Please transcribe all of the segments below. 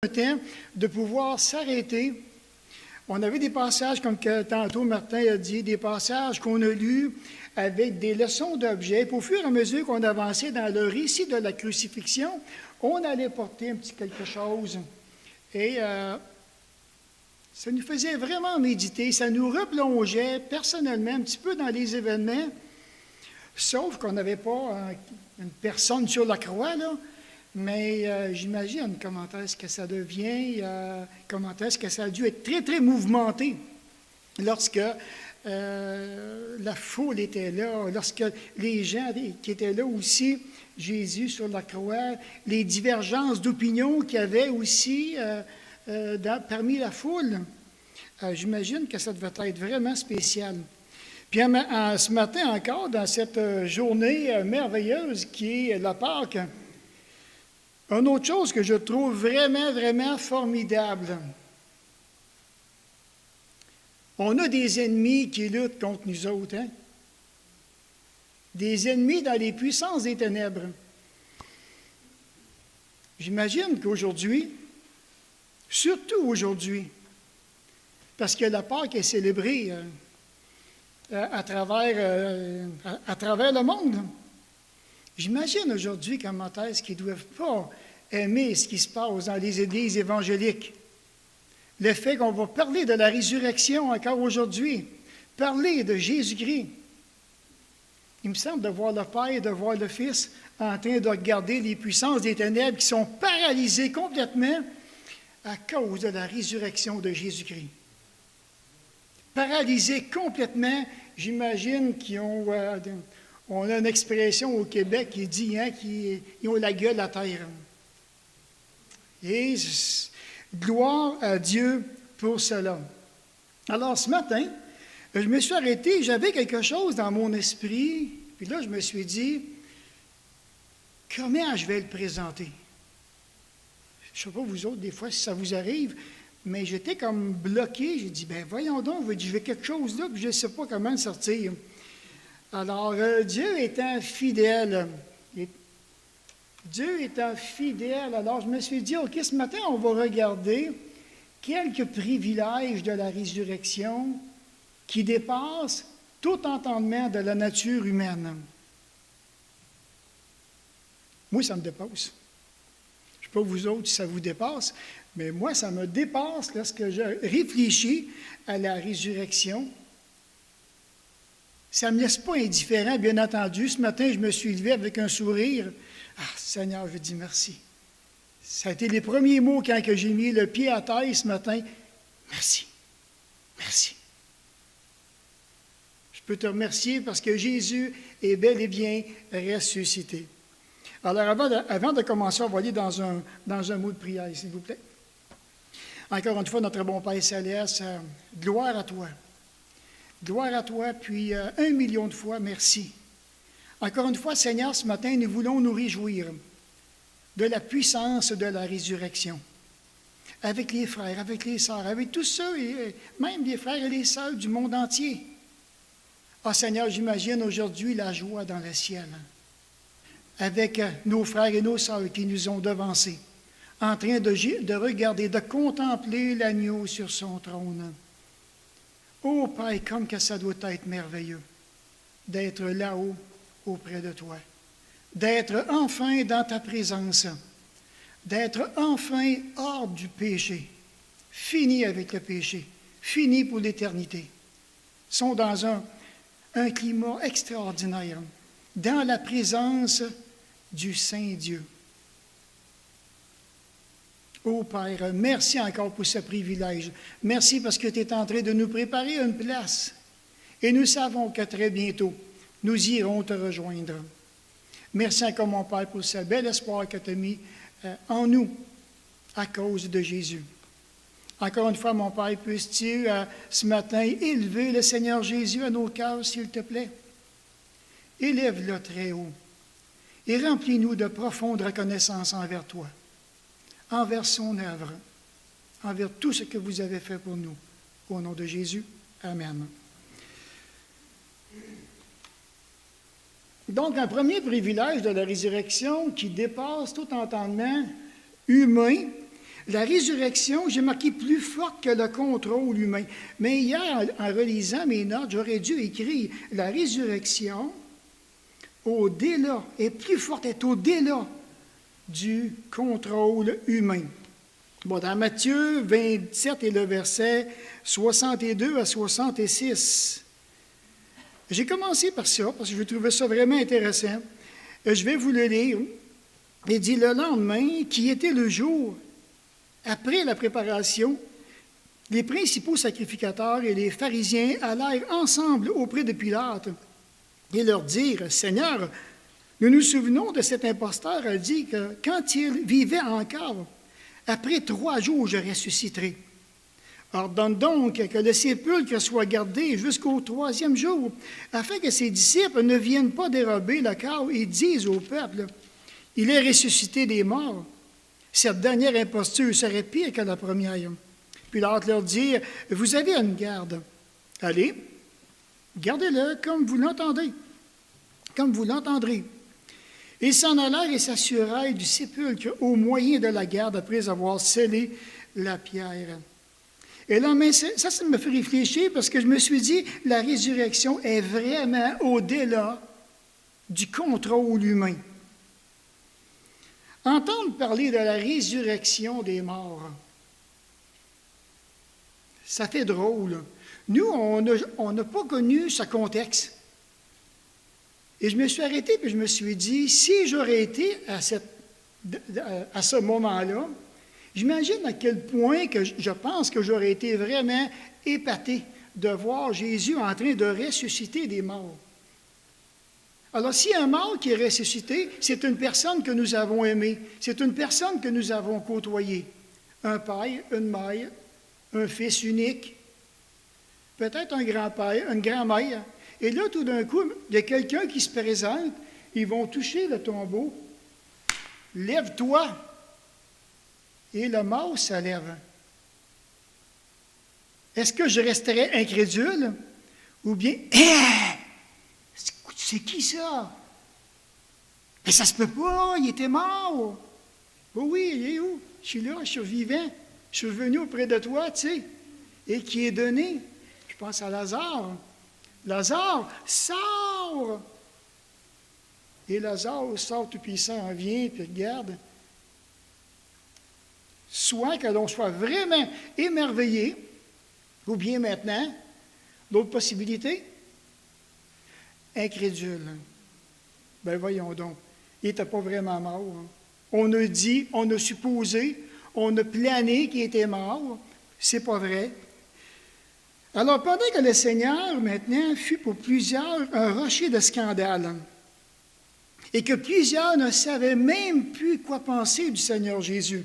un temps de pouvoir s'arrêter. On avait des passages, comme que tantôt Martin a dit, des passages qu'on a lus avec des leçons d'objets. Puis au fur et à mesure qu'on avançait dans le récit de la crucifixion, on allait porter un petit quelque chose. Et ça nous faisait vraiment méditer, ça nous replongeait personnellement un petit peu dans les événements, sauf qu'on n'avait pas une personne sur la croix, là. Mais j'imagine comment est-ce que ça devient, comment est-ce que ça a dû être très, très mouvementé lorsque la foule était là, lorsque les gens qui étaient là aussi, Jésus sur la croix, les divergences d'opinion qu'il y avait aussi parmi la foule. J'imagine que ça devait être vraiment spécial. Puis ce matin encore, dans cette journée merveilleuse qui est la Pâque, une autre chose que je trouve vraiment, vraiment formidable. On a des ennemis qui luttent contre nous autres, hein? Des ennemis dans les puissances des ténèbres. J'imagine qu'aujourd'hui, surtout aujourd'hui, parce que la Pâque est célébrée à travers le monde. J'imagine aujourd'hui comment est-ce qu'ils ne doivent pas aimer ce qui se passe dans les églises évangéliques. Le fait qu'on va parler de la résurrection encore aujourd'hui, parler de Jésus-Christ. Il me semble de voir le Père, de voir le Fils en train de regarder les puissances des ténèbres qui sont paralysées complètement à cause de la résurrection de Jésus-Christ. Paralysées complètement, j'imagine qu'ils ont... on a une expression au Québec qui dit qu'ils ont la gueule à terre. Et gloire à Dieu pour cela. Alors, ce matin, je me suis arrêté, j'avais quelque chose dans mon esprit, puis là, je me suis dit, comment je vais le présenter? Je ne sais pas, vous autres, des fois, si ça vous arrive, mais j'étais comme bloqué. J'ai dit, ben voyons donc, je vais quelque chose là, puis je ne sais pas comment le sortir. Alors, Dieu étant fidèle, alors je me suis dit, OK, ce matin, on va regarder quelques privilèges de la résurrection qui dépassent tout entendement de la nature humaine. Moi, ça me dépasse. Je ne sais pas vous autres si ça vous dépasse, mais moi, ça me dépasse lorsque je réfléchis à la résurrection. Ça ne me laisse pas indifférent, bien entendu. Ce matin, je me suis levé avec un sourire. Ah, Seigneur, je dis merci. Ça a été les premiers mots quand j'ai mis le pied à terre ce matin. Merci. Merci. Je peux te remercier parce que Jésus est bel et bien ressuscité. Alors, avant de commencer, on va aller dans un mot de prière, s'il vous plaît. Encore une fois, notre bon Père Céleste, gloire à toi. Gloire à toi, puis 1 million de fois, merci. Encore une fois, Seigneur, ce matin, nous voulons nous réjouir de la puissance de la résurrection. Avec les frères, avec les sœurs, avec tous ceux, et même les frères et les sœurs du monde entier. Ah, Seigneur, j'imagine aujourd'hui la joie dans le ciel. Avec nos frères et nos sœurs qui nous ont devancés, en train de regarder, de contempler l'agneau sur son trône. Oh, Père, comme que ça doit être merveilleux d'être là-haut auprès de toi, d'être enfin dans ta présence, d'être enfin hors du péché, fini avec le péché, fini pour l'éternité. Ils sont dans un climat extraordinaire, dans la présence du Saint-Dieu. Oh Père, merci encore pour ce privilège. Merci parce que tu es en train de nous préparer une place. Et nous savons que très bientôt, nous irons te rejoindre. Merci encore, mon Père, pour ce bel espoir que tu as mis en nous à cause de Jésus. Encore une fois, mon Père, puisses-tu ce matin élever le Seigneur Jésus à nos cœurs, s'il te plaît? Élève-le très haut et remplis-nous de profonde reconnaissance envers toi, envers son œuvre, envers tout ce que vous avez fait pour nous. Au nom de Jésus, Amen. Donc, un premier privilège de la résurrection qui dépasse tout entendement humain, La résurrection, j'ai marqué plus forte que le contrôle humain. Mais hier, en relisant mes notes, j'aurais dû écrire la résurrection au-delà, est plus forte, est au-delà du contrôle humain. Bon, dans Matthieu 27 et le verset 62 à 66. J'ai commencé par ça, parce que je trouvais ça vraiment intéressant. Je vais vous le lire. Il dit, le lendemain, qui était le jour, après la préparation, les principaux sacrificateurs et les pharisiens allèrent ensemble auprès de Pilate et leur dirent, « Seigneur, nous nous souvenons de cet imposteur a dit que quand il vivait encore, après 3 jours, je ressusciterai. Ordonne donc que le sépulcre soit gardé jusqu'au 3e jour, afin que ses disciples ne viennent pas dérober le corps et disent au peuple, « Il est ressuscité des morts. » Cette dernière imposture serait pire que la première. Pilate leur dit, « Vous avez une garde. Allez, gardez-le comme vous l'entendez, comme vous l'entendrez. » Ils s'en allèrent et s'assurèrent du sépulcre au moyen de la garde après avoir scellé la pierre. Et là, mais ça me fait réfléchir parce que je me suis dit, la résurrection est vraiment au-delà du contrôle humain. Entendre parler de la résurrection des morts, ça fait drôle. Nous, on n'a pas connu ce contexte. Et je me suis arrêté et je me suis dit, si j'aurais été à ce moment-là, j'imagine à quel point que je pense que j'aurais été vraiment épaté de voir Jésus en train de ressusciter des morts. Alors, si un mort qui est ressuscité, c'est une personne que nous avons aimée, c'est une personne que nous avons côtoyée. Un père, une mère, un fils unique, peut-être un grand-père, une grand-mère. Et là, tout d'un coup, il y a quelqu'un qui se présente, ils vont toucher le tombeau. « Lève-toi! » Et le mort se lève. Est-ce que je resterai incrédule? Ou bien, c'est qui ça? Mais ça se peut pas, il était mort. Oh oui, il est où? Je suis là, je suis vivant. Je suis venu auprès de toi, tu sais. Et qui est donné? Je pense à Lazare. Lazare, sors! Et Lazare sort tout puissant, vient, puis regarde. Soit que l'on soit vraiment émerveillé, ou bien maintenant, l'autre possibilité, incrédule. Ben voyons donc, il n'était pas vraiment mort. Hein. On a dit, on a supposé, on a plané qu'il était mort. C'est pas vrai. Alors, pendant que le Seigneur, maintenant, fut pour plusieurs un rocher de scandale, et que plusieurs ne savaient même plus quoi penser du Seigneur Jésus,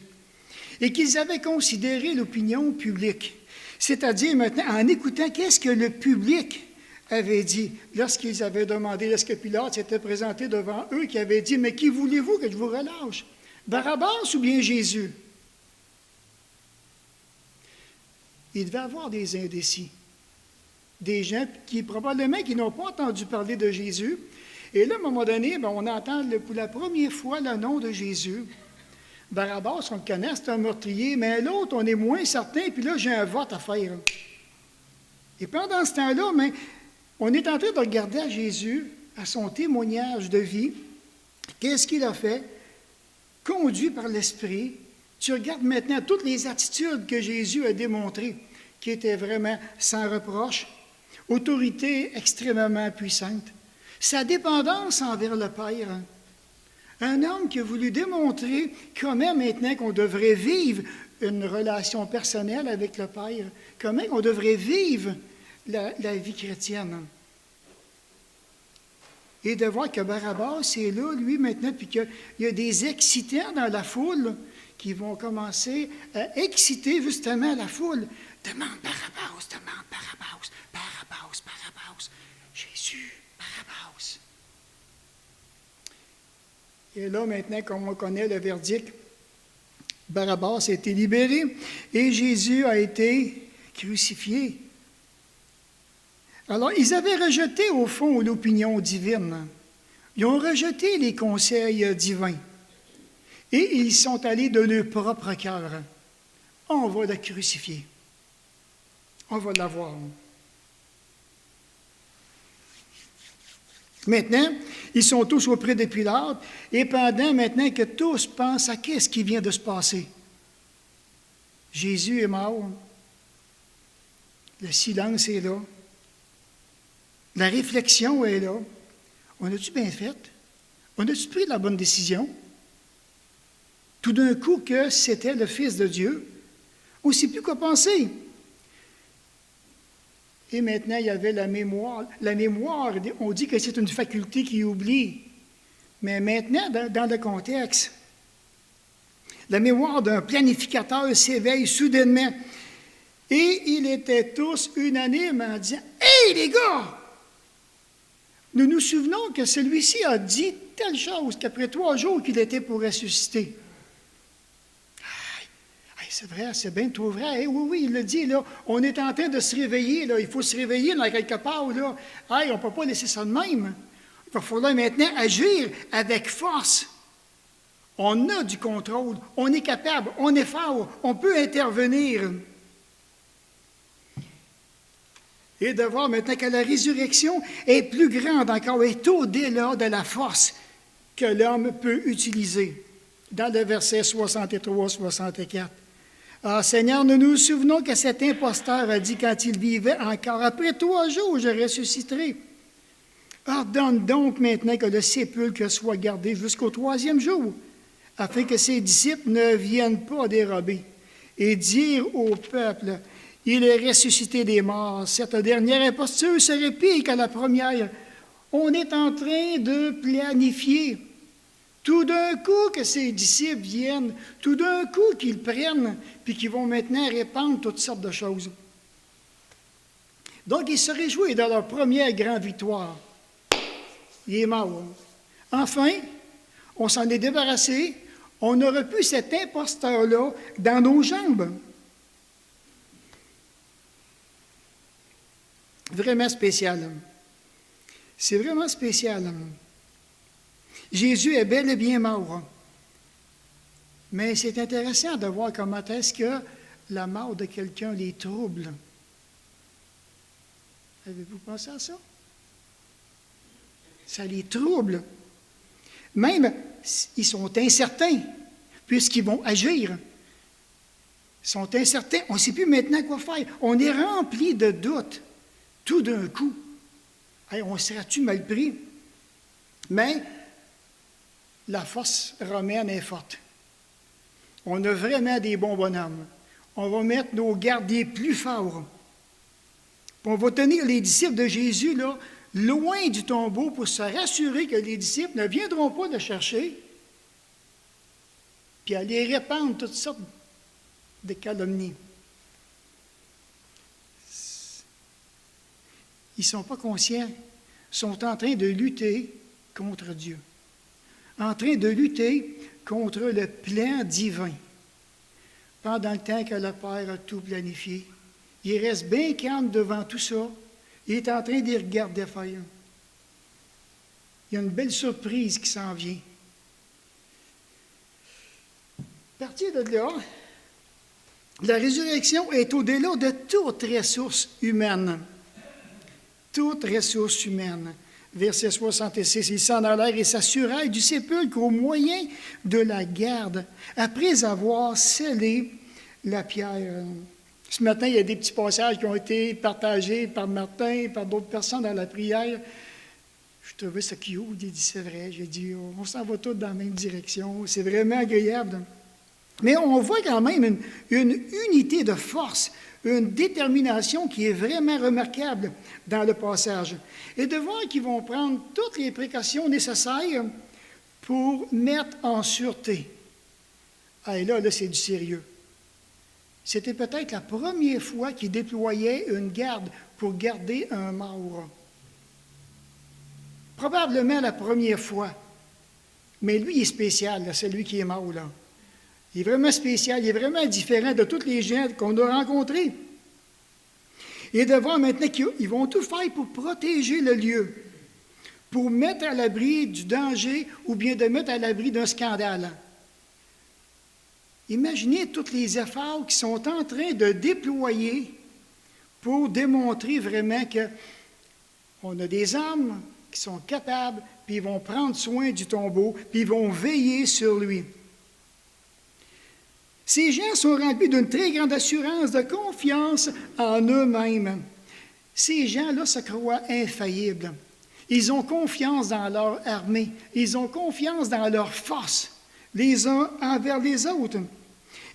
et qu'ils avaient considéré l'opinion publique, c'est-à-dire maintenant, en écoutant qu'est-ce que le public avait dit, lorsqu'ils avaient demandé, lorsque Pilate s'était présenté devant eux, qui avait dit, « Mais qui voulez-vous que je vous relâche? Barabbas ou bien Jésus? » Il devait y avoir des indécis, des gens qui probablement qui n'ont pas entendu parler de Jésus. Et là, à un moment donné, on entend pour la première fois le nom de Jésus. Barabbas, on le connaît, c'est un meurtrier, mais l'autre, on est moins certain, puis là, j'ai un vote à faire. Et pendant ce temps-là, on est en train de regarder à Jésus, à son témoignage de vie. Qu'est-ce qu'il a fait? Conduit par l'Esprit. Tu regardes maintenant toutes les attitudes que Jésus a démontrées, qui étaient vraiment sans reproche, autorité extrêmement puissante, sa dépendance envers le Père. Un homme qui a voulu démontrer comment maintenant qu'on devrait vivre une relation personnelle avec le Père, comment on devrait vivre la vie chrétienne. Et de voir que Barabbas est là, lui, maintenant, puis qu'il y a des excitants dans la foule qui vont commencer à exciter justement la foule. Demande Barabbas, demande Barabbas, Barabbas, Barabbas, Jésus, Barabbas. Et là, maintenant, comme on connaît le verdict, Barabbas a été libéré et Jésus a été crucifié. Alors, ils avaient rejeté, au fond, l'opinion divine. Ils ont rejeté les conseils divins. Et ils sont allés de leur propre cœur. on va le crucifier. On va l'avoir. Maintenant, ils sont tous auprès de Pilate, et pendant maintenant que tous pensent à qu'est-ce qui vient de se passer. Jésus est mort. Le silence est là. La réflexion est là. On a-tu bien fait? On a-tu pris la bonne décision? Tout d'un coup que c'était le Fils de Dieu, on ne sait plus quoi penser. Et maintenant, il y avait la mémoire. La mémoire, on dit que c'est une faculté qui oublie. Mais maintenant, dans le contexte, la mémoire d'un planificateur s'éveille soudainement. Et ils étaient tous unanimes en disant « Hey, les gars! Nous nous souvenons que celui-ci a dit telle chose, qu'après 3 jours qu'il était pour ressusciter. » C'est vrai, c'est bien trop vrai. Hey, oui, il le dit, là. On est en train de se réveiller, là. Il faut se réveiller dans quelque part, là. Hey, on ne peut pas laisser ça de même. Il va falloir maintenant agir avec force. On a du contrôle, on est capable, on est fort, on peut intervenir. Et de voir maintenant que la résurrection est plus grande encore, est au-delà de la force que l'homme peut utiliser. Dans le verset 63-64. Ah, Seigneur, nous nous souvenons que cet imposteur a dit quand il vivait encore, « Après 3 jours, je ressusciterai. » Ordonne donc maintenant que le sépulcre soit gardé jusqu'au 3e jour, afin que ses disciples ne viennent pas dérober, et dire au peuple, « Il est ressuscité des morts. » Cette dernière imposture serait pire que la première. On est en train de planifier. Tout d'un coup que ses disciples viennent, tout d'un coup qu'ils prennent, puis qu'ils vont maintenant répandre toutes sortes de choses. Donc, ils se réjouissent de leur première grande victoire. Il est mort. Enfin, on s'en est débarrassé. On n'aurait plus cet imposteur-là dans nos jambes. Vraiment spécial. C'est vraiment spécial. Jésus est bel et bien mort. Mais c'est intéressant de voir comment est-ce que la mort de quelqu'un les trouble. Avez-vous pensé à ça? Ça les trouble. Même, ils sont incertains, puisqu'ils vont agir. Ils sont incertains. On ne sait plus maintenant quoi faire. On est rempli de doutes, tout d'un coup. Hey, on sera-tu mal pris? Mais la force romaine est forte. On a vraiment des bons bonhommes. On va mettre nos gardiers plus forts. On va tenir les disciples de Jésus là, loin du tombeau pour se rassurer que les disciples ne viendront pas le chercher, puis aller répandre toutes sortes de calomnies. Ils ne sont pas conscients, ils sont en train de lutter contre Dieu, en train de lutter contre le plan divin. Pendant le temps que le Père a tout planifié, il reste bien calme devant tout ça. Il est en train d'y regarder faire. Il y a une belle surprise qui s'en vient. À partir de là, la résurrection est au-delà de toute ressource humaine. Toute ressource humaine. Verset 66, ils s'en allèrent et s'assurèrent du sépulcre au moyen de la garde, après avoir scellé la pierre. Ce matin, il y a des petits passages qui ont été partagés par Martin, par d'autres personnes dans la prière. Je trouvais ça cute, il dit, c'est vrai. J'ai dit, on s'en va tous dans la même direction. C'est vraiment agréable. Mais on voit quand même une unité de force, une détermination qui est vraiment remarquable dans le passage. Et de voir qu'ils vont prendre toutes les précautions nécessaires pour mettre en sûreté. Ah, et là, c'est du sérieux. C'était peut-être la première fois qu'ils déployaient une garde pour garder un mort. Probablement la première fois. Mais lui, il est spécial, là, celui qui est mort, là. Il est vraiment spécial, il est vraiment différent de tous les gens qu'on a rencontrés. Et de voir maintenant qu'ils vont tout faire pour protéger le lieu, pour mettre à l'abri du danger ou bien de mettre à l'abri d'un scandale. Imaginez tous les efforts qui sont en train de déployer pour démontrer vraiment qu'on a des hommes qui sont capables, puis ils vont prendre soin du tombeau, puis ils vont veiller sur lui. Ces gens sont remplis d'une très grande assurance, de confiance en eux-mêmes. Ces gens-là se croient infaillibles. Ils ont confiance dans leur armée. Ils ont confiance dans leur force, les uns envers les autres.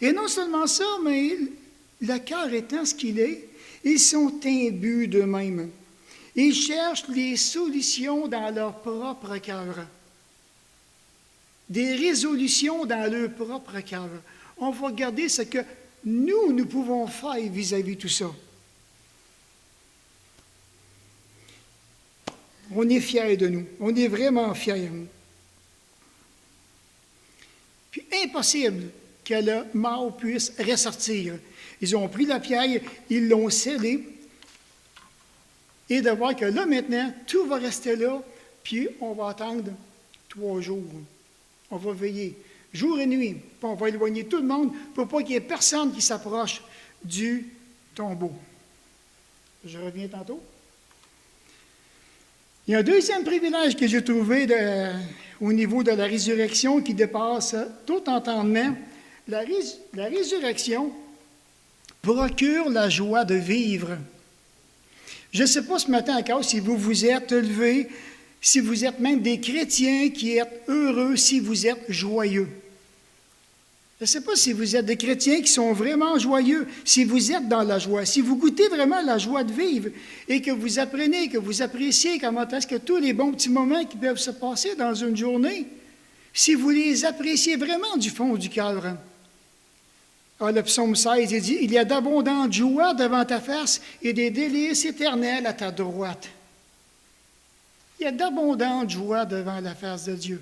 Et non seulement ça, mais le cœur étant ce qu'il est, ils sont imbus d'eux-mêmes. Ils cherchent les solutions dans leur propre cœur. Des résolutions dans leur propre cœur. On va regarder ce que nous pouvons faire vis-à-vis de tout ça. On est fiers de nous. On est vraiment fiers. Puis impossible que le mort puisse ressortir. Ils ont pris la pierre, ils l'ont scellée, et de voir que là, maintenant, tout va rester là, puis on va attendre 3 jours. On va veiller, jour et nuit, puis on va éloigner tout le monde pour pas qu'il y ait personne qui s'approche du tombeau. Je reviens tantôt. Il y a un deuxième privilège que j'ai trouvé au niveau de la résurrection qui dépasse tout entendement. La résurrection procure la joie de vivre. Je ne sais pas ce matin encore si vous vous êtes levés, si vous êtes même des chrétiens qui êtes heureux, si vous êtes joyeux. Je ne sais pas si vous êtes des chrétiens qui sont vraiment joyeux, si vous êtes dans la joie, si vous goûtez vraiment la joie de vivre et que vous apprenez, que vous appréciez comment est-ce que tous les bons petits moments qui peuvent se passer dans une journée, si vous les appréciez vraiment du fond du cœur. Ah, le psaume 16, il dit « Il y a d'abondantes joies devant ta face et des délices éternels à ta droite. » Il y a d'abondantes joies devant la face de Dieu.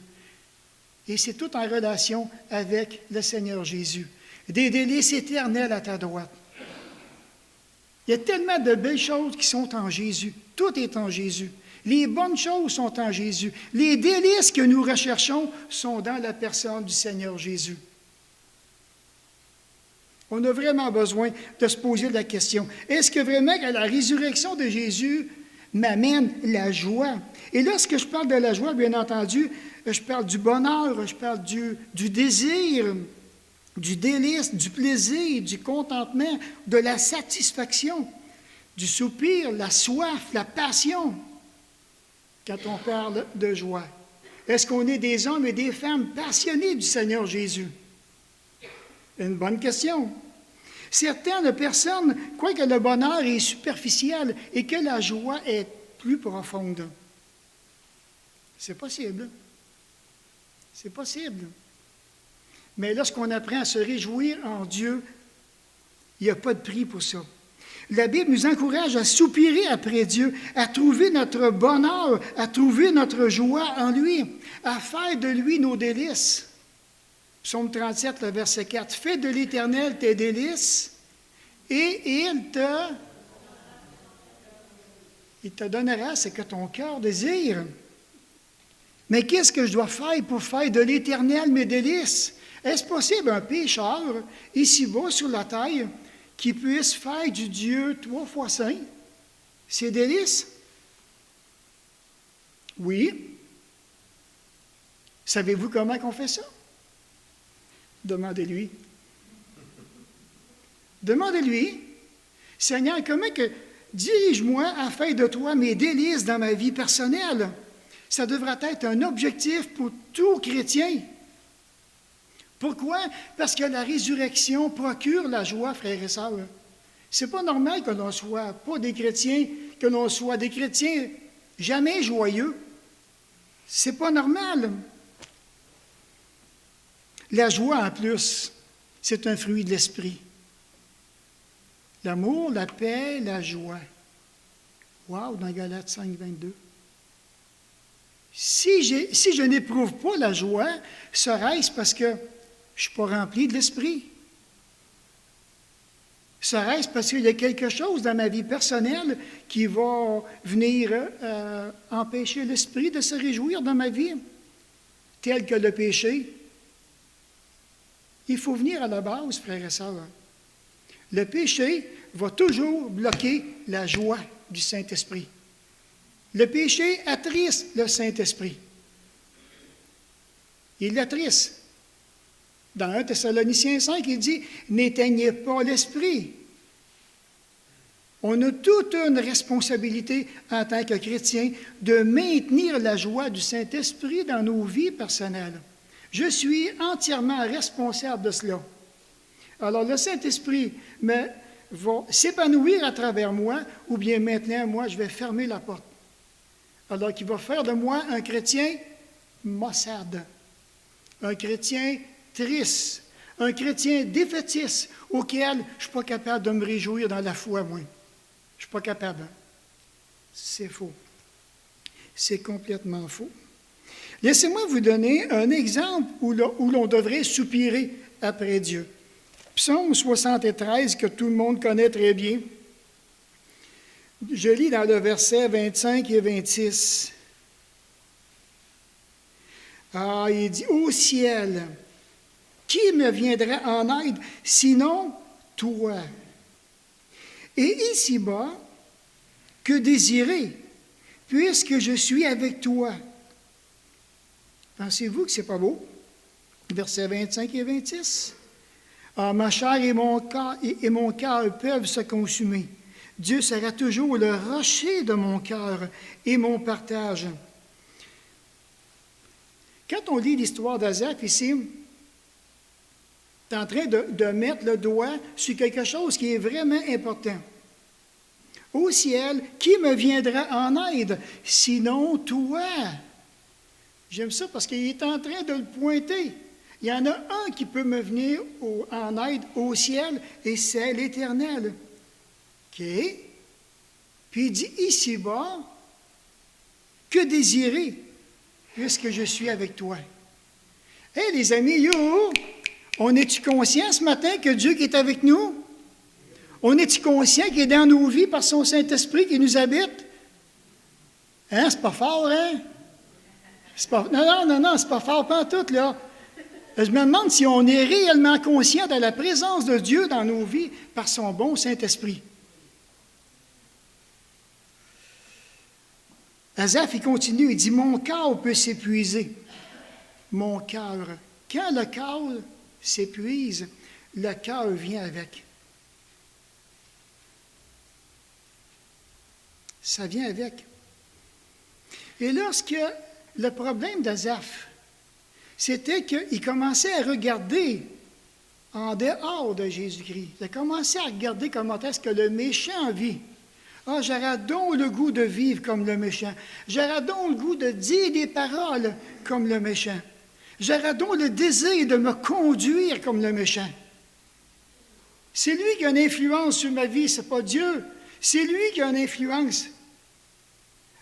Et c'est tout en relation avec le Seigneur Jésus. Des délices éternels à ta droite. Il y a tellement de belles choses qui sont en Jésus. Tout est en Jésus. Les bonnes choses sont en Jésus. Les délices que nous recherchons sont dans la personne du Seigneur Jésus. On a vraiment besoin de se poser la question, est-ce que vraiment que la résurrection de Jésus m'amène la joie? Et lorsque je parle de la joie, bien entendu, je parle du bonheur, je parle du désir, du délice, du plaisir, du contentement, de la satisfaction, du soupir, la soif, la passion, quand on parle de joie. Est-ce qu'on est des hommes et des femmes passionnés du Seigneur Jésus? Une bonne question. Certaines personnes croient que le bonheur est superficiel et que la joie est plus profonde. C'est possible. C'est possible. Mais lorsqu'on apprend à se réjouir en Dieu, il n'y a pas de prix pour ça. La Bible nous encourage à soupirer après Dieu, à trouver notre bonheur, à trouver notre joie en lui, à faire de lui nos délices. Psaume 37, le verset 4. « Fais de l'Éternel tes délices, et il te donnera ce que ton cœur désire. » Mais qu'est-ce que je dois faire pour faire de l'Éternel mes délices? Est-ce possible un pécheur, ici-bas sur la terre, qui puisse faire du Dieu 3 fois saint ses délices? Oui. Savez-vous comment on fait ça? Demandez-lui. Demandez-lui, Seigneur, comment que dirige-moi à faire de toi mes délices dans ma vie personnelle? Ça devrait être un objectif pour tout chrétien. Pourquoi? Parce que la résurrection procure la joie, frères et sœurs. C'est pas normal que l'on soit pas des chrétiens, que l'on soit des chrétiens jamais joyeux. C'est pas normal. La joie, en plus, c'est un fruit de l'esprit. L'amour, la paix, la joie. Wow, dans Galates 5, 22. Si je n'éprouve pas la joie, serait-ce parce que je ne suis pas rempli de l'esprit? Serait-ce parce qu'il y a quelque chose dans ma vie personnelle qui va venir empêcher l'esprit de se réjouir dans ma vie, tel que le péché? Il faut venir à la base, frères et sœurs. Le péché va toujours bloquer la joie du Saint-Esprit. Le péché attriste le Saint-Esprit. Il l'attriste. Dans 1 Thessaloniciens 5, il dit « N'éteignez pas l'Esprit ». On a toute une responsabilité en tant que chrétien de maintenir la joie du Saint-Esprit dans nos vies personnelles. Je suis entièrement responsable de cela. Alors, le Saint-Esprit va s'épanouir à travers moi, ou bien maintenant, moi, je vais fermer la porte. Alors qu'il va faire de moi un chrétien maussade, un chrétien triste, un chrétien défaitiste, auquel je ne suis pas capable de me réjouir dans la foi, moi. Je ne suis pas capable. C'est faux. C'est complètement faux. Laissez-moi vous donner un exemple où l'on devrait soupirer après Dieu. Psaume 73, que tout le monde connaît très bien. Je lis dans le verset 25 et 26. Il dit « Ô ciel, qui me viendra en aide, sinon toi? Et ici-bas, que désirer, puisque je suis avec toi? » Pensez-vous que ce n'est pas beau? Versets 25 et 26. « Ma chair et mon cœur peuvent se consumer. Dieu sera toujours le rocher de mon cœur et mon partage. » Quand on lit l'histoire d'Asaph ici, tu es en train de mettre le doigt sur quelque chose qui est vraiment important. Ô ciel, qui me viendra en aide, sinon toi? J'aime ça parce qu'il est en train de le pointer. Il y en a un qui peut me venir en aide au ciel, et c'est l'Éternel. OK? Puis il dit ici-bas, que désirer, puisque je suis avec toi? Hé, les amis, yo! On est-tu conscient ce matin que Dieu qui est avec nous? On est-tu conscient qu'il est dans nos vies par son Saint-Esprit qui nous habite? Hein, c'est pas fort, hein? Non, c'est pas fort, pas en tout, là. Je me demande si on est réellement conscient de la présence de Dieu dans nos vies par son bon Saint-Esprit. Asaph, il continue, il dit « Mon cœur peut s'épuiser. » Mon cœur. Quand le cœur s'épuise, le cœur vient avec. Ça vient avec. Et lorsque le problème d'Asaph, c'était qu'il commençait à regarder en dehors de Jésus-Christ. Il a commencé à regarder comment est-ce que le méchant vit. Ah, j'aurais donc le goût de vivre comme le méchant. J'aurais donc le goût de dire des paroles comme le méchant. J'aurais donc le désir de me conduire comme le méchant. C'est lui qui a une influence sur ma vie, ce n'est pas Dieu. C'est lui qui a une influence.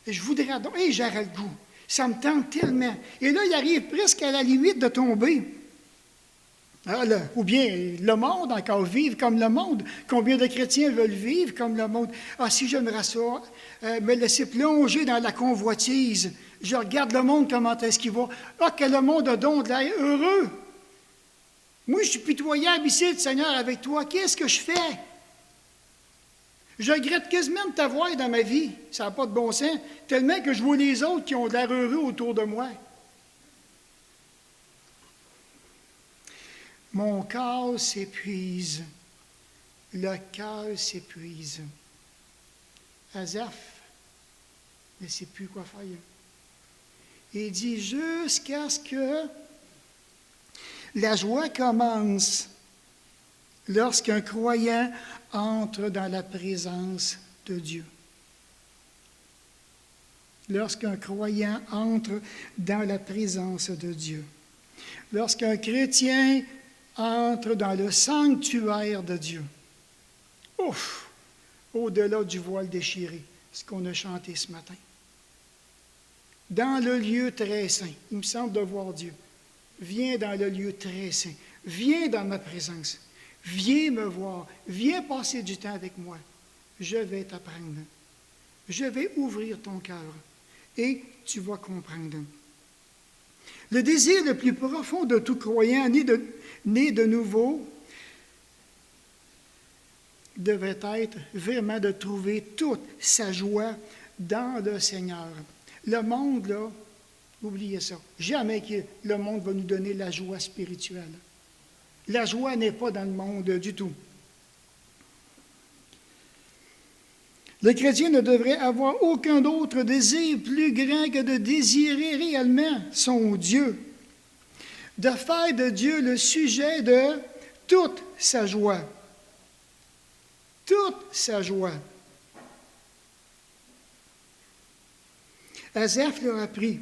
Et je voudrais donc, j'aurais le goût. Ça me tente tellement. Et là, il arrive presque à la limite de tomber. Ou bien le monde encore vivre comme le monde. Combien de chrétiens veulent vivre comme le monde? Ah, si j'aimerais ça, me laisser plonger dans la convoitise. Je regarde le monde, comment est-ce qu'il va. Ah, que le monde a donc de l'air heureux. Moi, je suis pitoyable ici, Seigneur, avec toi. Qu'est-ce que je fais? Je regrette quasiment de t'avoir dans ma vie. Ça n'a pas de bon sens. Tellement que je vois les autres qui ont de l'air heureux autour de moi. Mon cœur s'épuise. Le cœur s'épuise. Asaph ne sait plus quoi faire. Il dit jusqu'à ce que la joie commence lorsqu'un croyant entre dans la présence de Dieu. Lorsqu'un croyant entre dans la présence de Dieu. Lorsqu'un chrétien entre dans le sanctuaire de Dieu. Ouf! Au-delà du voile déchiré, ce qu'on a chanté ce matin. Dans le lieu très saint, il me semble de voir Dieu. Viens dans le lieu très saint. Viens dans ma présence. Viens me voir. Viens passer du temps avec moi. Je vais t'apprendre. Je vais ouvrir ton cœur et tu vas comprendre. Le désir le plus profond de tout croyant né de nouveau, devrait être vraiment de trouver toute sa joie dans le Seigneur. Le monde, là, oubliez ça. Jamais que le monde va nous donner la joie spirituelle. La joie n'est pas dans le monde du tout. Le chrétien ne devrait avoir aucun autre désir plus grand que de désirer réellement son Dieu, de faire de Dieu le sujet de toute sa joie. Toute sa joie. Asaph l'a appris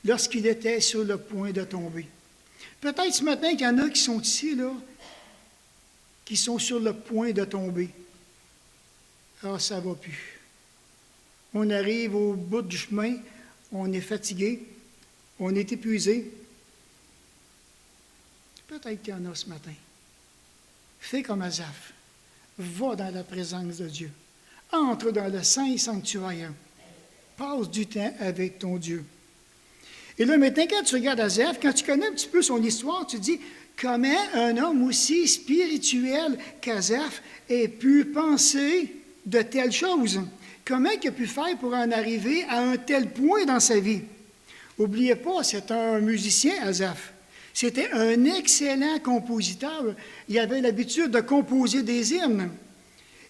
lorsqu'il était sur le point de tomber. Peut-être ce matin qu'il y en a qui sont ici, là, qui sont sur le point de tomber. Ah, ça ne va plus. On arrive au bout du chemin, on est fatigué, on est épuisé. Peut-être qu'il y en a ce matin. Fais comme Asaph. Va dans la présence de Dieu. Entre dans le Saint Sanctuaire. Passe du temps avec ton Dieu. Et là, maintenant, quand tu regardes Asaph, quand tu connais un petit peu son histoire, tu te dis comment un homme aussi spirituel qu'Asaph ait pu penser de telles choses. Comment il a pu faire pour en arriver à un tel point dans sa vie? N'oubliez pas, c'est un musicien, Asaph. C'était un excellent compositeur. Il avait l'habitude de composer des hymnes.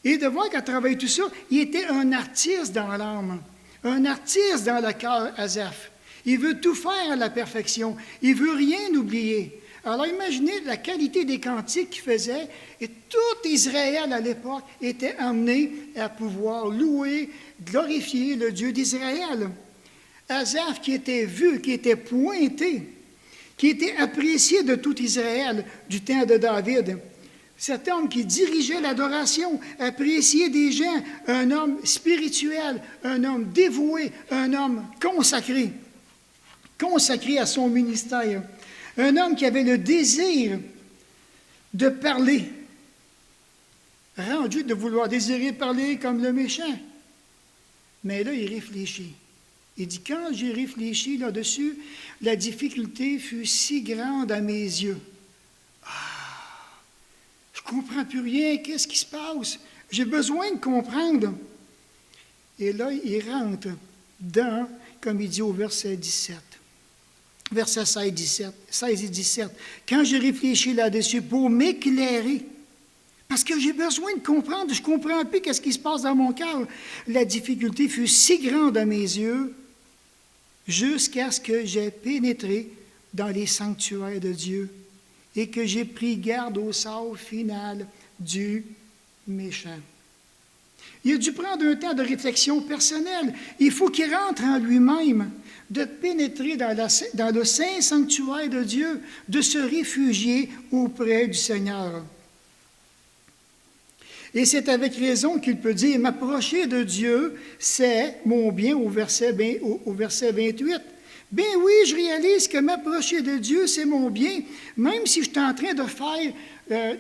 Et de voir qu'à travers tout ça, il était un artiste dans l'âme, un artiste dans le cœur, Asaph. Il veut tout faire à la perfection. Il ne veut rien oublier. Alors imaginez la qualité des cantiques qu'il faisait, et tout Israël à l'époque était amené à pouvoir louer, glorifier le Dieu d'Israël. Asaph qui était vu, qui était pointé, qui était apprécié de tout Israël du temps de David. Cet homme qui dirigeait l'adoration, apprécié des gens, un homme spirituel, un homme dévoué, un homme consacré à son ministère. Un homme qui avait le désir de parler, rendu de vouloir désirer parler comme le méchant. Mais là, il réfléchit. Il dit, quand j'ai réfléchi là-dessus, la difficulté fut si grande à mes yeux. Je ne comprends plus rien, qu'est-ce qui se passe? J'ai besoin de comprendre. Et là, il rentre dans, comme il dit au verset 17. Versets 16 et 17. Quand j'ai réfléchi là-dessus pour m'éclairer, parce que j'ai besoin de comprendre, je ne comprends plus ce qui se passe dans mon cœur. La difficulté fut si grande à mes yeux, jusqu'à ce que j'ai pénétré dans les sanctuaires de Dieu et que j'ai pris garde au sort final du méchant. Il a dû prendre un temps de réflexion personnelle. Il faut qu'il rentre en lui-même, de pénétrer dans le saint sanctuaire de Dieu, de se réfugier auprès du Seigneur. Et c'est avec raison qu'il peut dire, m'approcher de Dieu, c'est mon bien au verset 28. Bien oui, je réalise que m'approcher de Dieu, c'est mon bien, même si je suis en train de faire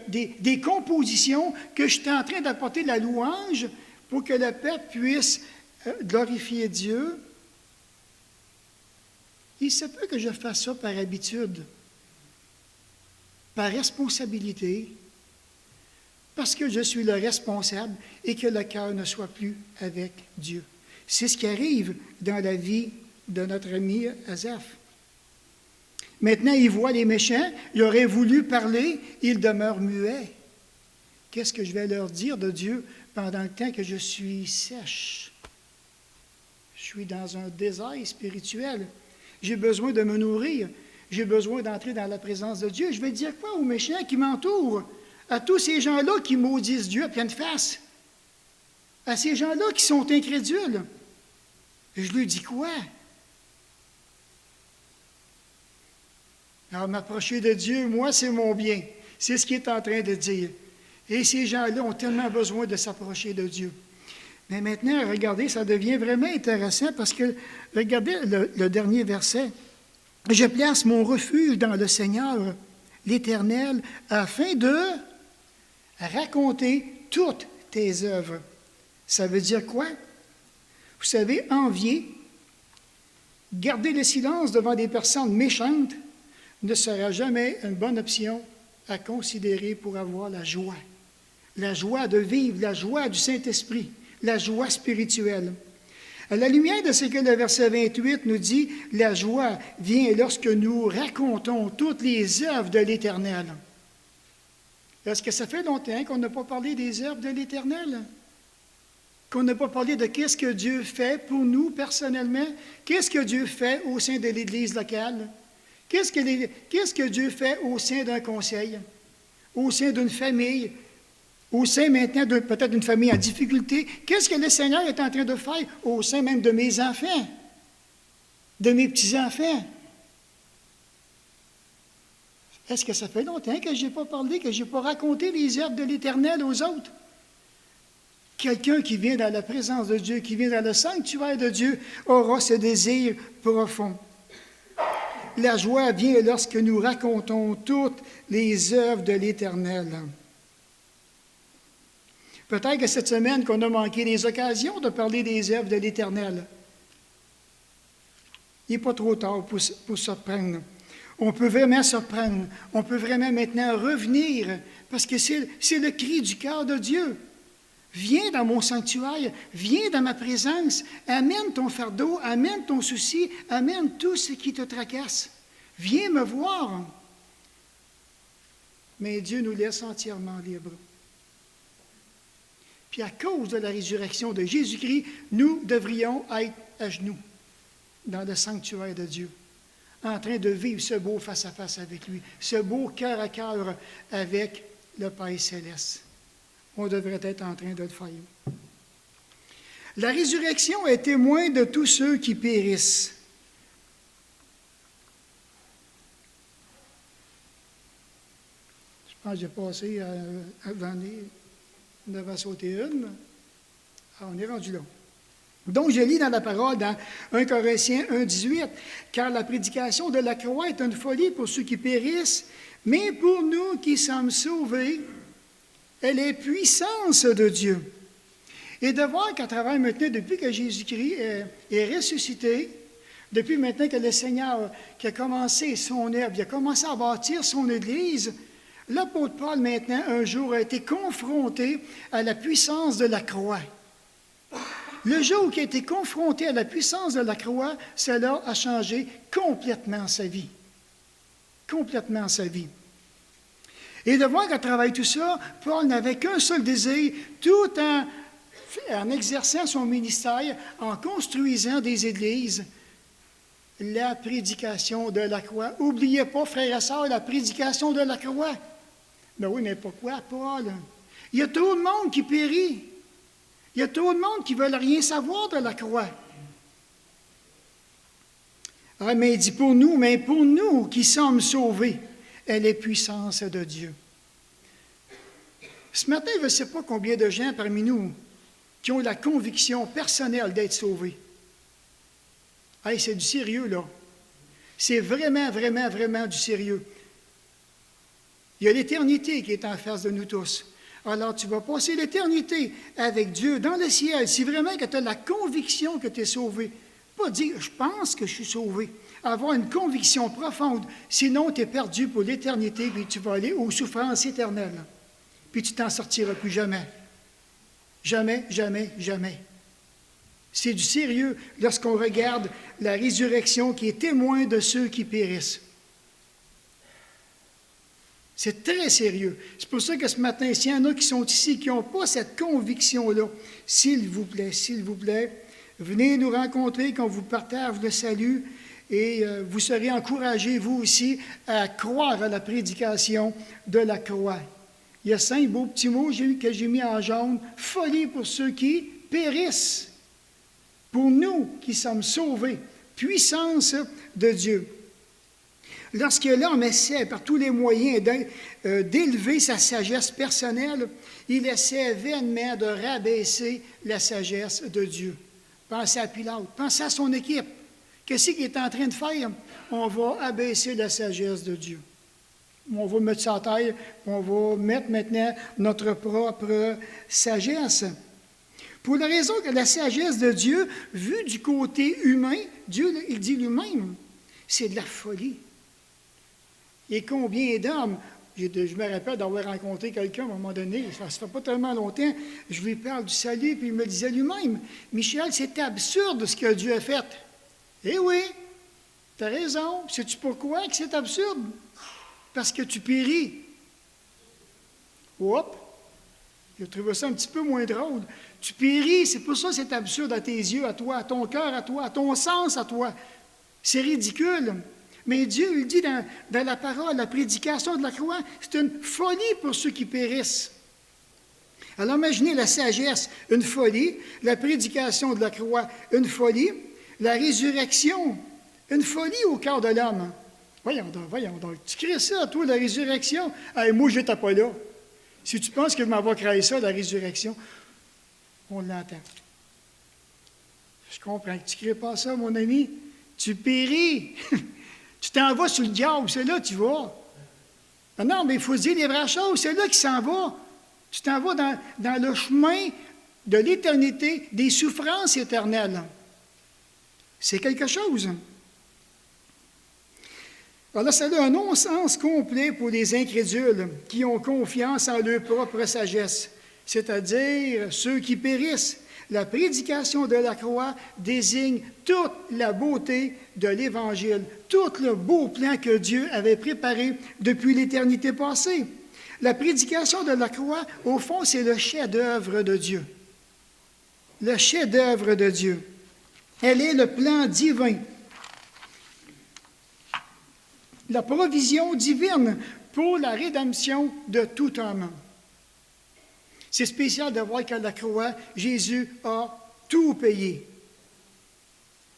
des compositions, que je suis en train d'apporter la louange pour que le peuple puisse glorifier Dieu. Il se peut que je fasse ça par habitude, par responsabilité, parce que je suis le responsable et que le cœur ne soit plus avec Dieu. C'est ce qui arrive dans la vie de notre ami Asaph. Maintenant, il voit les méchants, il aurait voulu parler, il demeure muet. Qu'est-ce que je vais leur dire de Dieu pendant le temps que je suis sèche? Je suis dans un désert spirituel. J'ai besoin de me nourrir. J'ai besoin d'entrer dans la présence de Dieu. Je vais dire quoi aux méchants qui m'entourent? À tous ces gens-là qui maudissent Dieu à pleine face? À ces gens-là qui sont incrédules? Je lui dis quoi? Alors, m'approcher de Dieu, moi, c'est mon bien. C'est ce qu'il est en train de dire. Et ces gens-là ont tellement besoin de s'approcher de Dieu. Mais maintenant, regardez, ça devient vraiment intéressant parce que, regardez le dernier verset. « Je place mon refuge dans le Seigneur, l'Éternel, afin de raconter toutes tes œuvres. » Ça veut dire quoi? Vous savez, envier, garder le silence devant des personnes méchantes ne sera jamais une bonne option à considérer pour avoir la joie de vivre, la joie du Saint-Esprit, la joie spirituelle. À la lumière de ce que le verset 28 nous dit, la joie vient lorsque nous racontons toutes les œuvres de l'Éternel. Est-ce que ça fait longtemps qu'on n'a pas parlé des œuvres de l'Éternel? Qu'on n'a pas parlé de qu'est-ce que Dieu fait pour nous personnellement? Qu'est-ce que Dieu fait au sein de l'Église locale? Qu'est-ce que Dieu fait au sein d'un conseil? Au sein d'une famille? Au sein maintenant peut-être d'une famille en difficulté? Qu'est-ce que le Seigneur est en train de faire au sein même de mes enfants? De mes petits-enfants? Est-ce que ça fait longtemps que je n'ai pas parlé, que je n'ai pas raconté les œuvres de l'Éternel aux autres? Quelqu'un qui vient dans la présence de Dieu, qui vient dans le sanctuaire de Dieu, aura ce désir profond. La joie vient lorsque nous racontons toutes les œuvres de l'Éternel. Peut-être que cette semaine qu'on a manqué des occasions de parler des œuvres de l'Éternel. Il n'est pas trop tard pour se reprendre. On peut vraiment se reprendre. On peut vraiment maintenant revenir, parce que c'est le cri du cœur de Dieu. Viens dans mon sanctuaire, viens dans ma présence, amène ton fardeau, amène ton souci, amène tout ce qui te tracasse. Viens me voir. Mais Dieu nous laisse entièrement libres. Puis à cause de la résurrection de Jésus-Christ, nous devrions être à genoux dans le sanctuaire de Dieu, en train de vivre ce beau face-à-face avec lui, ce beau cœur à cœur avec le Père céleste. On devrait être en train de le faire. La résurrection est témoin de tous ceux qui périssent. Je pense que j'ai passé avant on devait sauter une. Ah, on est rendu là. Donc, je lis dans la parole, dans 1 Corinthiens 1, 18, « Car la prédication de la croix est une folie pour ceux qui périssent, mais pour nous qui sommes sauvés, elle est puissance de Dieu. » Et de voir qu'à travers maintenant, depuis que Jésus-Christ est ressuscité, depuis maintenant que le Seigneur qui a commencé son œuvre, il a commencé à bâtir son Église, l'apôtre Paul maintenant, un jour, a été confronté à la puissance de la croix. Le jour où il a été confronté à la puissance de la croix, cela a changé complètement sa vie. Complètement sa vie. Et de voir qu'à travers tout ça, Paul n'avait qu'un seul désir, tout en exerçant son ministère, en construisant des églises, la prédication de la croix. N'oubliez pas, frères et sœurs, la prédication de la croix. Ben oui, mais pourquoi, Paul? Il y a trop de monde qui périt. Il y a trop de monde qui ne veulent rien savoir de la croix. Ah, mais il dit pour nous qui sommes sauvés, elle est puissance de Dieu. Ce matin, je ne sais pas combien de gens parmi nous qui ont la conviction personnelle d'être sauvés. Hey, c'est du sérieux, là. C'est vraiment, vraiment, vraiment du sérieux. Il y a l'éternité qui est en face de nous tous. Alors, tu vas passer l'éternité avec Dieu dans le ciel. Si vraiment que tu as la conviction que tu es sauvé, pas dire « je pense que je suis sauvé », avoir une conviction profonde, sinon tu es perdu pour l'éternité, puis tu vas aller aux souffrances éternelles. Puis tu t'en sortiras plus jamais. Jamais, jamais, jamais. C'est du sérieux lorsqu'on regarde la résurrection qui est témoin de ceux qui périssent. C'est très sérieux. C'est pour ça que ce matin, s'il y en a qui sont ici, qui n'ont pas cette conviction-là, s'il vous plaît, venez nous rencontrer, qu'on vous partage le salut, et vous serez encouragés, vous aussi, à croire à la prédication de la croix. Il y a 5 beaux petits mots que j'ai mis en jaune. « Folie pour ceux qui périssent. Pour nous qui sommes sauvés. Puissance de Dieu. » Lorsque l'homme essaie par tous les moyens d'élever sa sagesse personnelle, il essaie vainement de rabaisser la sagesse de Dieu. Pensez à Pilate, pensez à son équipe. Qu'est-ce qu'il est en train de faire? On va abaisser la sagesse de Dieu. On va mettre ça à terre, on va mettre maintenant notre propre sagesse. Pour la raison que la sagesse de Dieu, vue du côté humain, Dieu, il dit lui-même, c'est de la folie. Et combien d'hommes, Je me rappelle d'avoir rencontré quelqu'un à un moment donné, ça ne fait pas tellement longtemps, je lui parle du salut, puis il me disait lui-même, « Michel, c'est absurde ce que Dieu a fait. » Eh oui, tu as raison. Sais-tu pourquoi que c'est absurde? Parce que tu péris. Hop! J'ai trouvé ça un petit peu moins drôle. Tu péris, c'est pour ça que c'est absurde à tes yeux, à toi, à ton cœur, à toi, à ton sens, à toi. C'est ridicule. Mais Dieu, il dit dans la parole, la prédication de la croix, c'est une folie pour ceux qui périssent. Alors imaginez la sagesse, une folie, la prédication de la croix, une folie, la résurrection, une folie au cœur de l'homme. Voyons donc, tu crées ça, toi, la résurrection? Hey, moi, je n'étais pas là. Si tu penses que je m'en vais créer ça, la résurrection, on l'entend. Je comprends que tu ne crées pas ça, mon ami. Tu péris. Tu t'en vas sur le diable, c'est là que tu vas. Non, mais il faut se dire les vraies choses, c'est là qu'il s'en va. Tu t'en vas dans le chemin de l'éternité, des souffrances éternelles. C'est quelque chose. Alors là, ça a un non-sens complet pour les incrédules qui ont confiance en leur propre sagesse, c'est-à-dire ceux qui périssent. La prédication de la croix désigne toute la beauté de l'Évangile, tout le beau plan que Dieu avait préparé depuis l'éternité passée. La prédication de la croix, au fond, c'est le chef-d'œuvre de Dieu. Le chef-d'œuvre de Dieu. Elle est le plan divin. La provision divine pour la rédemption de tout homme. C'est spécial de voir qu'à la croix, Jésus a tout payé.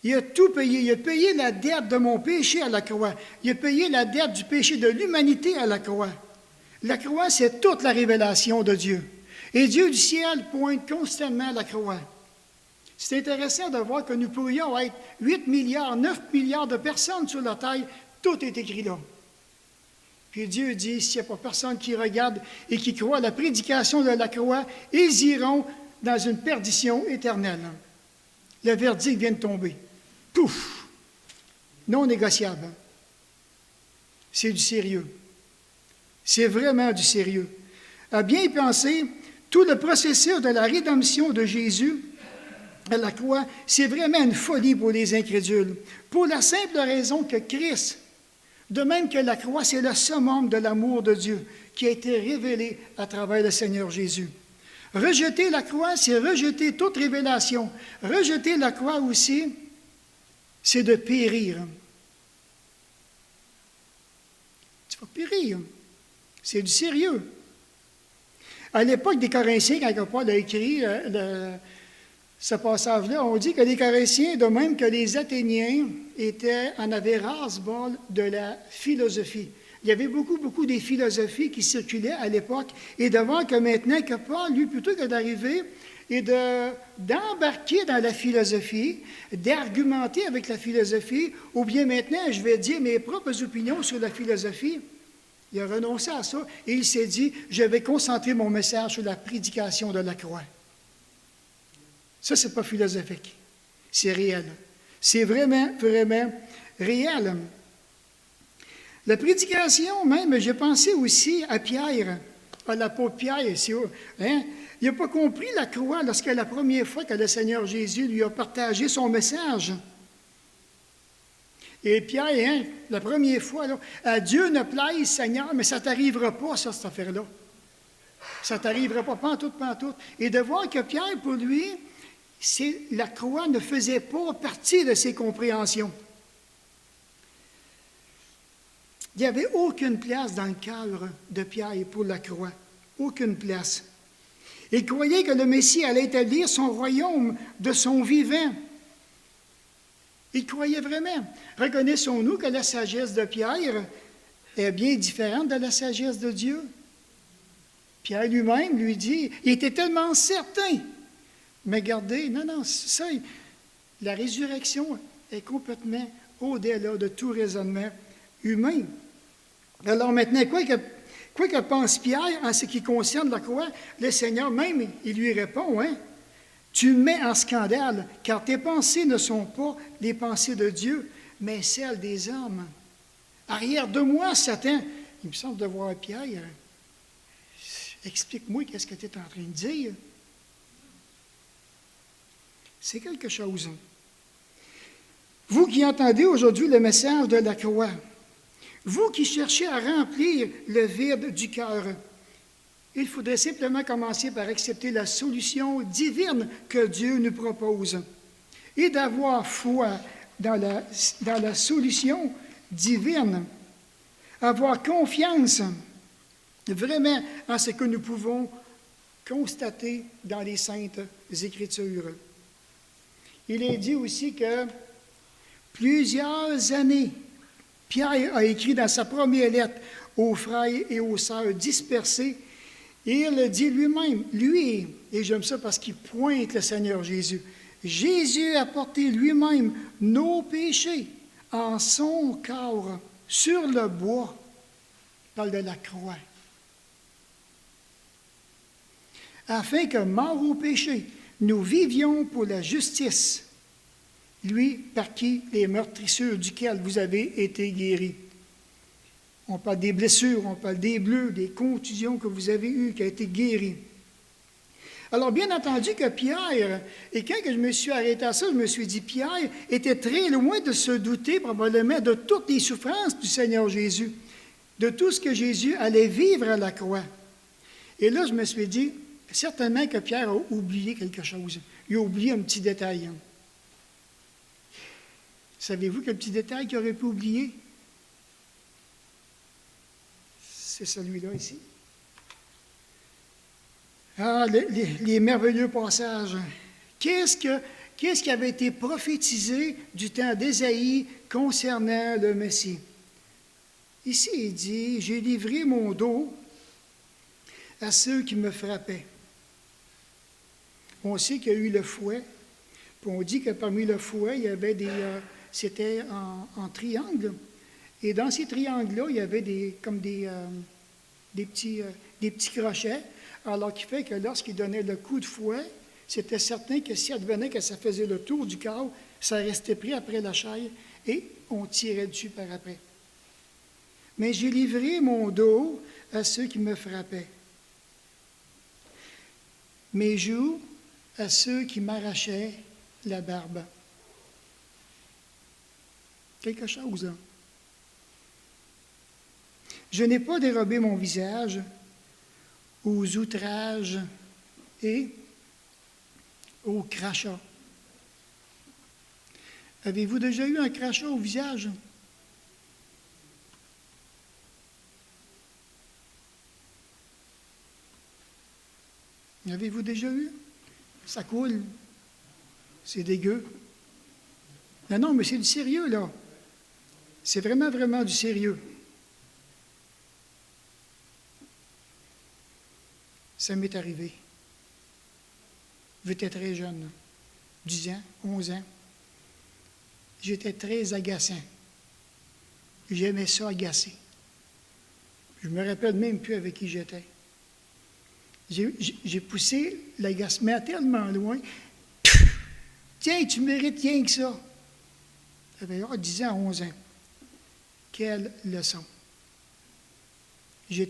Il a tout payé. Il a payé la dette de mon péché à la croix. Il a payé la dette du péché de l'humanité à la croix. La croix, c'est toute la révélation de Dieu. Et Dieu du ciel pointe constamment à la croix. C'est intéressant de voir que nous pourrions être 8 milliards, 9 milliards de personnes sur la terre. Tout est écrit là. Puis Dieu dit, s'il n'y a pas personne qui regarde et qui croit à la prédication de la croix, ils iront dans une perdition éternelle. Le verdict vient de tomber. Pouf! Non négociable. C'est du sérieux. C'est vraiment du sérieux. À bien y penser, tout le processus de la rédemption de Jésus à la croix, c'est vraiment une folie pour les incrédules. Pour la simple raison que Christ, de même que la croix, c'est le summum de l'amour de Dieu qui a été révélé à travers le Seigneur Jésus. Rejeter la croix, c'est rejeter toute révélation. Rejeter la croix aussi, c'est de périr. Tu vas périr. C'est du sérieux. À l'époque des Corinthiens, quand Paul a écrit ce passage-là, on dit que les Corinthiens, de même que les Athéniens, en avaient ras-bol de la philosophie. Il y avait beaucoup des philosophies qui circulaient à l'époque. Et de voir que maintenant, que Paul, lui, plutôt que d'arriver et d'embarquer dans la philosophie, d'argumenter avec la philosophie, ou bien maintenant, je vais dire mes propres opinions sur la philosophie, il a renoncé à ça et il s'est dit, je vais concentrer mon message sur la prédication de la croix. Ça, ce n'est pas philosophique. C'est réel. C'est vraiment réel. La prédication, même, j'ai pensé aussi à Pierre, à l'apôtre Pierre. Hein? Il n'a pas compris la croix lorsque la première fois que le Seigneur Jésus lui a partagé son message. Et Pierre, hein, la première fois, là, à Dieu ne plaise, Seigneur, mais ça ne t'arrivera pas, ça, cette affaire-là. Ça ne t'arrivera pas, pantoute. Et de voir que Pierre, pour lui, la croix ne faisait pas partie de ses compréhensions. Il n'y avait aucune place dans le cœur de Pierre pour la croix. Aucune place. Il croyait que le Messie allait établir son royaume de son vivant. Il croyait vraiment. Reconnaissons-nous que la sagesse de Pierre est bien différente de la sagesse de Dieu. Pierre lui-même lui dit, il était tellement certain. Mais regardez, non, ça, la résurrection est complètement au-delà de tout raisonnement humain. Alors maintenant, quoi que pense Pierre en ce qui concerne la croix, le Seigneur même, il lui répond, hein, tu me mets en scandale, car tes pensées ne sont pas les pensées de Dieu, mais celles des hommes. Arrière de moi, Satan, il me semble de voir Pierre. Explique-moi qu'est-ce que tu es en train de dire. C'est quelque chose. Vous qui entendez aujourd'hui le message de la croix, vous qui cherchez à remplir le vide du cœur, il faudrait simplement commencer par accepter la solution divine que Dieu nous propose et d'avoir foi dans la solution divine, avoir confiance vraiment en ce que nous pouvons constater dans les Saintes Écritures. Il est dit aussi que plusieurs années, Pierre a écrit dans sa première lettre aux frères et aux sœurs dispersés, et il dit lui-même, lui, et j'aime ça parce qu'il pointe le Seigneur Jésus, Jésus a porté lui-même nos péchés en son corps sur le bois, parle de la croix, afin que, mort au péché, nous vivions pour la justice, lui par qui les meurtrissures duquel vous avez été guéris. On parle des blessures, on parle des bleus, des contusions que vous avez eues, qui a été guéries. Alors, bien entendu que Pierre, et quand je me suis arrêté à ça, je me suis dit, Pierre était très loin de se douter probablement de toutes les souffrances du Seigneur Jésus, de tout ce que Jésus allait vivre à la croix. Et là, je me suis dit, certainement que Pierre a oublié quelque chose. Il a oublié un petit détail. Savez-vous quel petit détail qu'il aurait pu oublier? C'est celui-là ici. Ah, les merveilleux passages. Qu'est-ce qui avait été prophétisé du temps d'Ésaïe concernant le Messie? Ici, il dit, « J'ai livré mon dos à ceux qui me frappaient. » On sait qu'il y a eu le fouet, puis on dit que parmi le fouet, il y avait c'était en triangle, et dans ces triangles-là, il y avait des petits crochets, alors qui fait que lorsqu'il donnait le coup de fouet, c'était certain que si advenait que ça faisait le tour du corps, ça restait pris après la chair, et on tirait dessus par après. Mais j'ai livré mon dos à ceux qui me frappaient, mes joues à ceux qui m'arrachaient la barbe. Quelque chose, là. Je n'ai pas dérobé mon visage aux outrages et aux crachats. Avez-vous déjà eu un crachat au visage? Avez-vous déjà eu? Ça coule. C'est dégueu. Non, mais c'est du sérieux, là. C'est vraiment, vraiment du sérieux. Ça m'est arrivé. J'étais très jeune, 10 ans, 11 ans. J'étais très agaçant. J'aimais ça agacer. Je me rappelle même plus avec qui j'étais. J'ai poussé l'agacement tellement loin. Tiens, tu mérites rien que ça. J'avais 10 ans, 11 ans. Quelle leçon. Je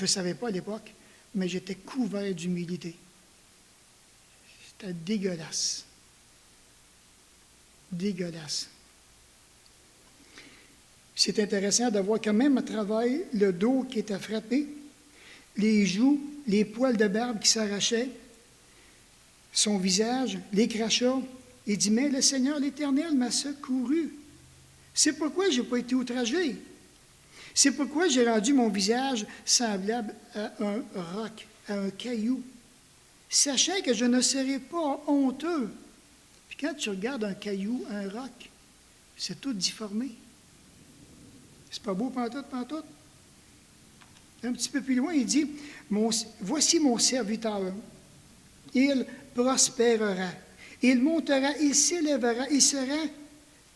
ne savais pas à l'époque, mais j'étais couvert d'humilité. C'était dégueulasse. Dégueulasse. C'est intéressant de voir quand même à travers le dos qui était frappé, les joues, les poils de barbe qui s'arrachaient, son visage, les crachats. Il dit, mais le Seigneur l'Éternel m'a secouru. C'est pourquoi je n'ai pas été outragé. C'est pourquoi j'ai rendu mon visage semblable à un roc, à un caillou, sachant que je ne serai pas honteux. Puis quand tu regardes un caillou, un roc, c'est tout difformé. C'est pas beau pantoute, pantoute. Un petit peu plus loin, il dit, voici mon serviteur. Il prospérera. Il montera, il s'élèvera, il sera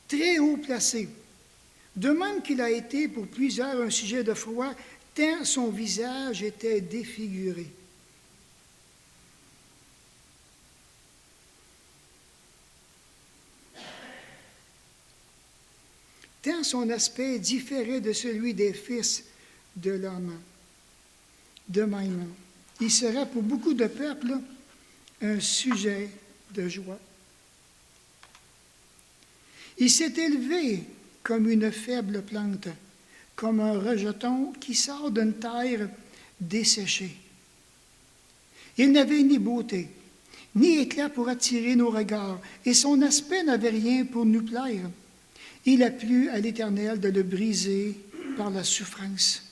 très haut placé. De même qu'il a été pour plusieurs un sujet de foi, tant son visage était défiguré. Tant son aspect différait de celui des fils de l'homme. De même, il sera pour beaucoup de peuples un sujet de joie. Il s'est élevé comme une faible plante, comme un rejeton qui sort d'une terre desséchée. Il n'avait ni beauté, ni éclat pour attirer nos regards, et son aspect n'avait rien pour nous plaire. Il a plu à l'Éternel de le briser par la souffrance.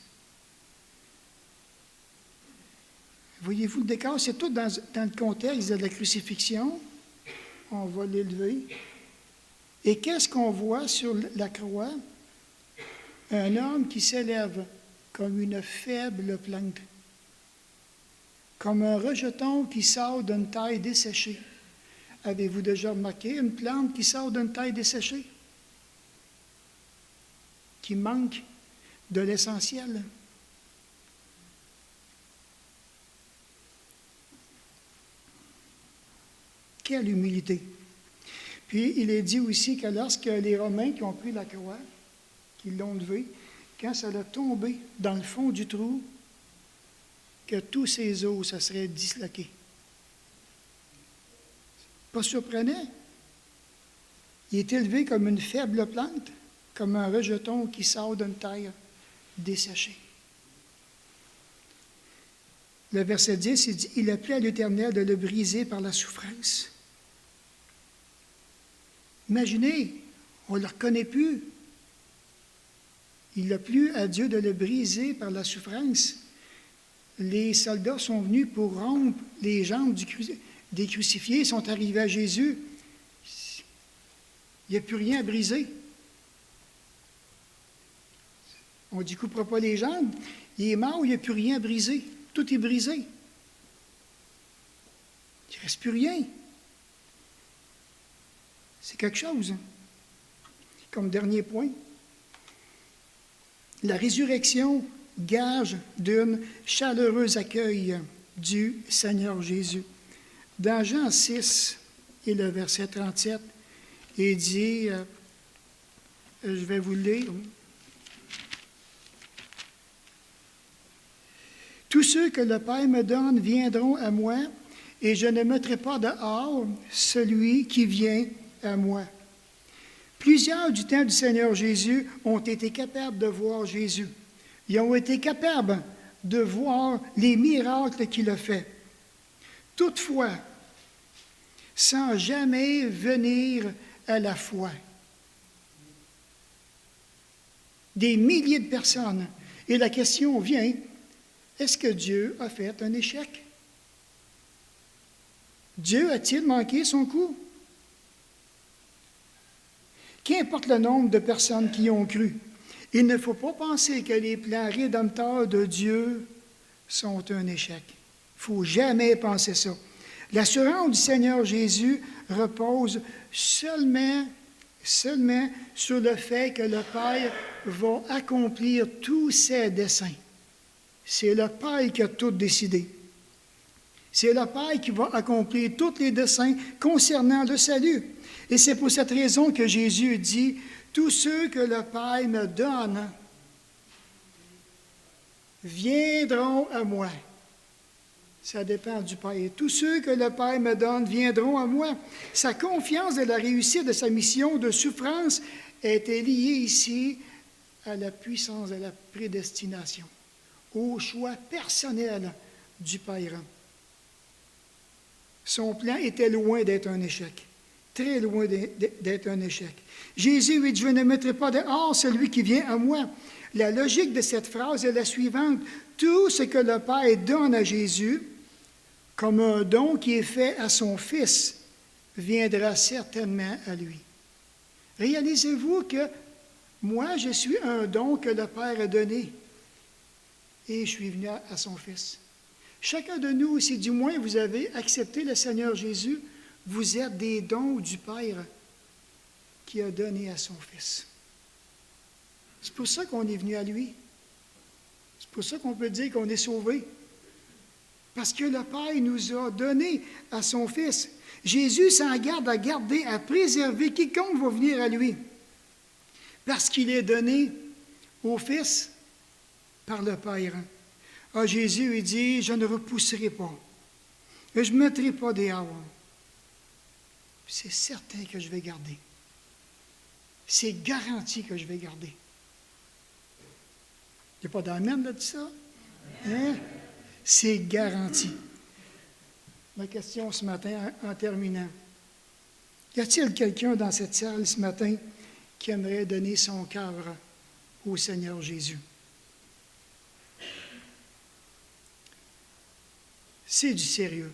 Voyez-vous le décor? C'est tout dans le contexte de la crucifixion. On va l'élever. Et qu'est-ce qu'on voit sur la croix? Un homme qui s'élève comme une faible plante, comme un rejeton qui sort d'une taille desséchée. Avez-vous déjà remarqué une plante qui sort d'une taille desséchée? Qui manque de l'essentiel. Quelle humilité! Puis, il est dit aussi que lorsque les Romains qui ont pris la croix, qui l'ont levée, quand ça a tombé dans le fond du trou, que tous ses os, ça serait disloqué. Pas surprenant. Il est élevé comme une faible plante, comme un rejeton qui sort d'une terre desséchée. Le verset 10, il dit « Il a plu à l'Éternel de le briser par la souffrance. » Imaginez, on ne le reconnaît plus. Il a plu à Dieu de le briser par la souffrance. Les soldats sont venus pour rompre les jambes des crucifiés, ils sont arrivés à Jésus. Il n'y a plus rien à briser. On ne découpera pas les jambes. Il est mort, il n'y a plus rien à briser. Tout est brisé. Il ne reste plus rien. C'est quelque chose. Comme dernier point, la résurrection gage d'un chaleureux accueil du Seigneur Jésus. Dans Jean 6 et le verset 37, il dit, je vais vous le lire, « Tous ceux que le Père me donne viendront à moi, et je ne mettrai pas dehors celui qui vient à moi. » Plusieurs du temps du Seigneur Jésus ont été capables de voir Jésus. Ils ont été capables de voir les miracles qu'il a faits. Toutefois, sans jamais venir à la foi. Des milliers de personnes. Et la question vient, est-ce que Dieu a fait un échec? Dieu a-t-il manqué son coup? Qu'importe le nombre de personnes qui ont cru, il ne faut pas penser que les plans rédempteurs de Dieu sont un échec. Il ne faut jamais penser ça. L'assurance du Seigneur Jésus repose seulement sur le fait que le Père va accomplir tous ses desseins. C'est le Père qui a tout décidé. C'est le Père qui va accomplir tous les desseins concernant le salut. Et c'est pour cette raison que Jésus dit, « Tous ceux que le Père me donne viendront à moi. » Ça dépend du Père. « Tous ceux que le Père me donne viendront à moi. » Sa confiance de la réussite de sa mission de souffrance était liée ici à la puissance de la prédestination, au choix personnel du Père. Son plan était loin d'être un échec. Très loin d'être un échec. Jésus dit, « Je ne mettrai pas dehors celui qui vient à moi. » La logique de cette phrase est la suivante. Tout ce que le Père donne à Jésus, comme un don qui est fait à son Fils, viendra certainement à lui. Réalisez-vous que moi, je suis un don que le Père a donné et je suis venu à son Fils. Chacun de nous, si du moins vous avez accepté le Seigneur Jésus, vous êtes des dons du Père qui a donné à son Fils. C'est pour ça qu'on est venu à lui. C'est pour ça qu'on peut dire qu'on est sauvé. Parce que le Père nous a donné à son Fils. Jésus s'en garde à garder, à préserver quiconque va venir à lui. Parce qu'il est donné au Fils par le Père. Ah, Jésus, il dit, je ne repousserai pas. Et je ne mettrai pas dehors. C'est certain que je vais garder. C'est garanti que je vais garder. Il n'y a pas d'amen là de ça? Hein? C'est garanti. Ma question ce matin, en terminant. Y a-t-il quelqu'un dans cette salle ce matin qui aimerait donner son cœur au Seigneur Jésus? C'est du sérieux.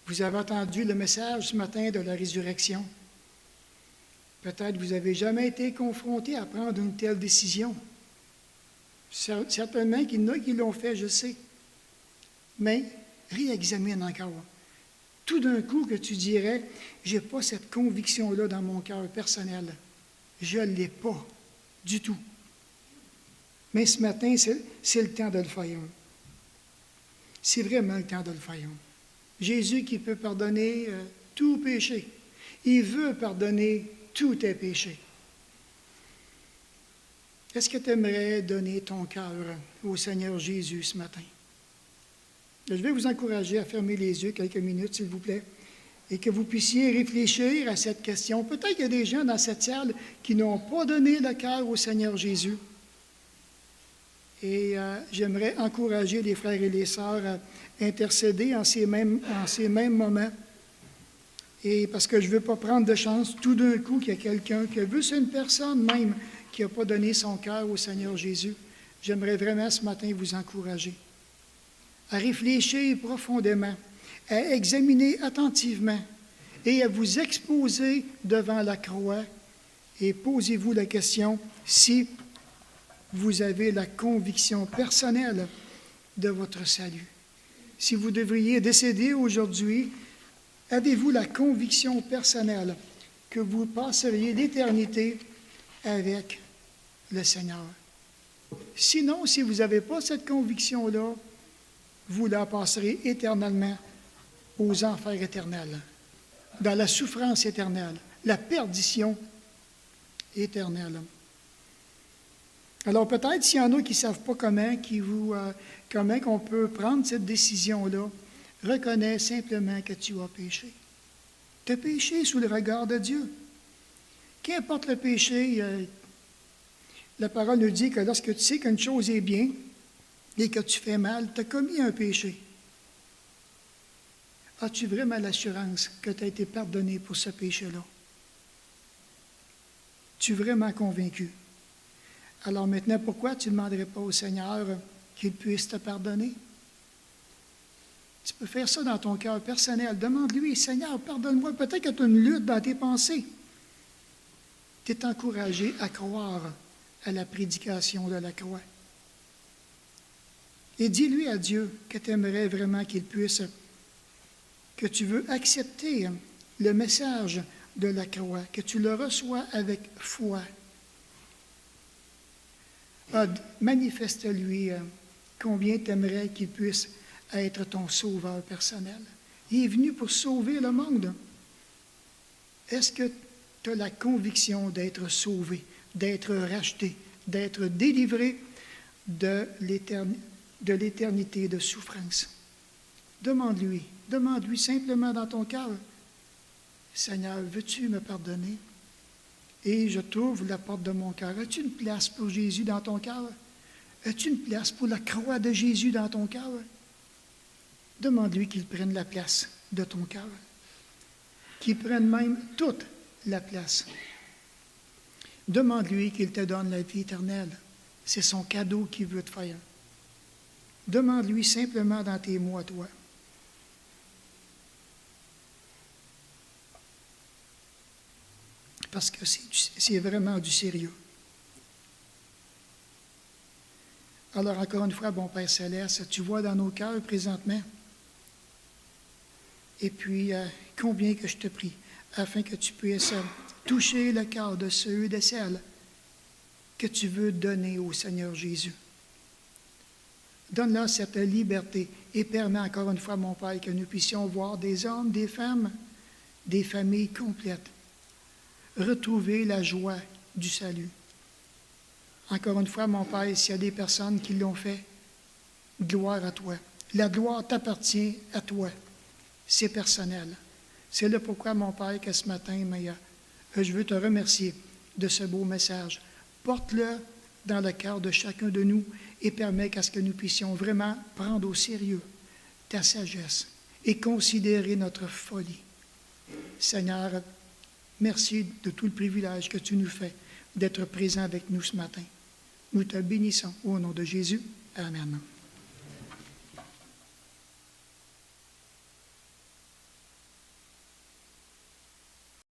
Vous avez entendu le message ce matin de la résurrection. Peut-être vous n'avez jamais été confronté à prendre une telle décision. Certainement qu'il y en a qui l'ont fait, je sais. Mais réexamine encore. Tout d'un coup que tu dirais, je n'ai pas cette conviction-là dans mon cœur personnel. Je ne l'ai pas du tout. Mais ce matin, c'est le temps de le faire. C'est vraiment le temps de le faire. Jésus qui peut pardonner tout péché. Il veut pardonner tous tes péchés. Est-ce que tu aimerais donner ton cœur au Seigneur Jésus ce matin? Je vais vous encourager à fermer les yeux quelques minutes, s'il vous plaît, et que vous puissiez réfléchir à cette question. Peut-être qu'il y a des gens dans cette salle qui n'ont pas donné le cœur au Seigneur Jésus. Et j'aimerais encourager les frères et les sœurs à intercéder en ces mêmes moments. Et parce que je ne veux pas prendre de chance, tout d'un coup, qu'il y a quelqu'un qui a vu, c'est une personne même qui n'a pas donné son cœur au Seigneur Jésus. J'aimerais vraiment ce matin vous encourager à réfléchir profondément, à examiner attentivement et à vous exposer devant la croix. Et posez-vous la question si vous avez la conviction personnelle de votre salut. Si vous devriez décéder aujourd'hui, avez-vous la conviction personnelle que vous passeriez l'éternité avec le Seigneur? Sinon, si vous n'avez pas cette conviction-là, vous la passerez éternellement aux enfers éternels, dans la souffrance éternelle, la perdition éternelle. Alors peut-être s'il y en a qui ne savent pas comment on peut prendre cette décision-là, reconnais simplement que tu as péché. Tu as péché sous le regard de Dieu. Qu'importe le péché, la parole nous dit que lorsque tu sais qu'une chose est bien et que tu fais mal, tu as commis un péché. As-tu vraiment l'assurance que tu as été pardonné pour ce péché-là? Tu es vraiment convaincu? Alors maintenant, pourquoi tu ne demanderais pas au Seigneur qu'il puisse te pardonner? Tu peux faire ça dans ton cœur personnel. Demande-lui, Seigneur, pardonne-moi. Peut-être que tu as une lutte dans tes pensées. Tu es encouragé à croire à la prédication de la croix. Et dis-lui à Dieu que tu aimerais vraiment qu'il puisse, que tu veux accepter le message de la croix, que tu le reçois avec foi. Manifeste-lui combien tu aimerais qu'il puisse être ton sauveur personnel. Il est venu pour sauver le monde. Est-ce que tu as la conviction d'être sauvé, d'être racheté, d'être délivré de l'éternité de souffrance? Demande-lui simplement dans ton cœur, Seigneur, veux-tu me pardonner? Et je t'ouvre la porte de mon cœur. As-tu une place pour Jésus dans ton cœur? As-tu une place pour la croix de Jésus dans ton cœur? Demande-lui qu'il prenne la place de ton cœur, qu'il prenne même toute la place. Demande-lui qu'il te donne la vie éternelle. C'est son cadeau qu'il veut te faire. Demande-lui simplement dans tes mots à toi. Parce que c'est vraiment du sérieux. Alors, encore une fois, bon Père Céleste, tu vois dans nos cœurs présentement, et puis combien que je te prie, afin que tu puisses toucher le cœur de ceux et de celles que tu veux donner au Seigneur Jésus. Donne-leur cette liberté et permets encore une fois, mon Père, que nous puissions voir des hommes, des femmes, des familles complètes retrouver la joie du salut. Encore une fois, mon Père, s'il y a des personnes qui l'ont fait, gloire à toi. La gloire t'appartient à toi. C'est personnel. C'est là pourquoi, mon Père, que ce matin, je veux te remercier de ce beau message. Porte-le dans le cœur de chacun de nous et permets qu'à ce que nous puissions vraiment prendre au sérieux ta sagesse et considérer notre folie. Seigneur, merci de tout le privilège que tu nous fais d'être présent avec nous ce matin. Nous te bénissons au nom de Jésus. Amen.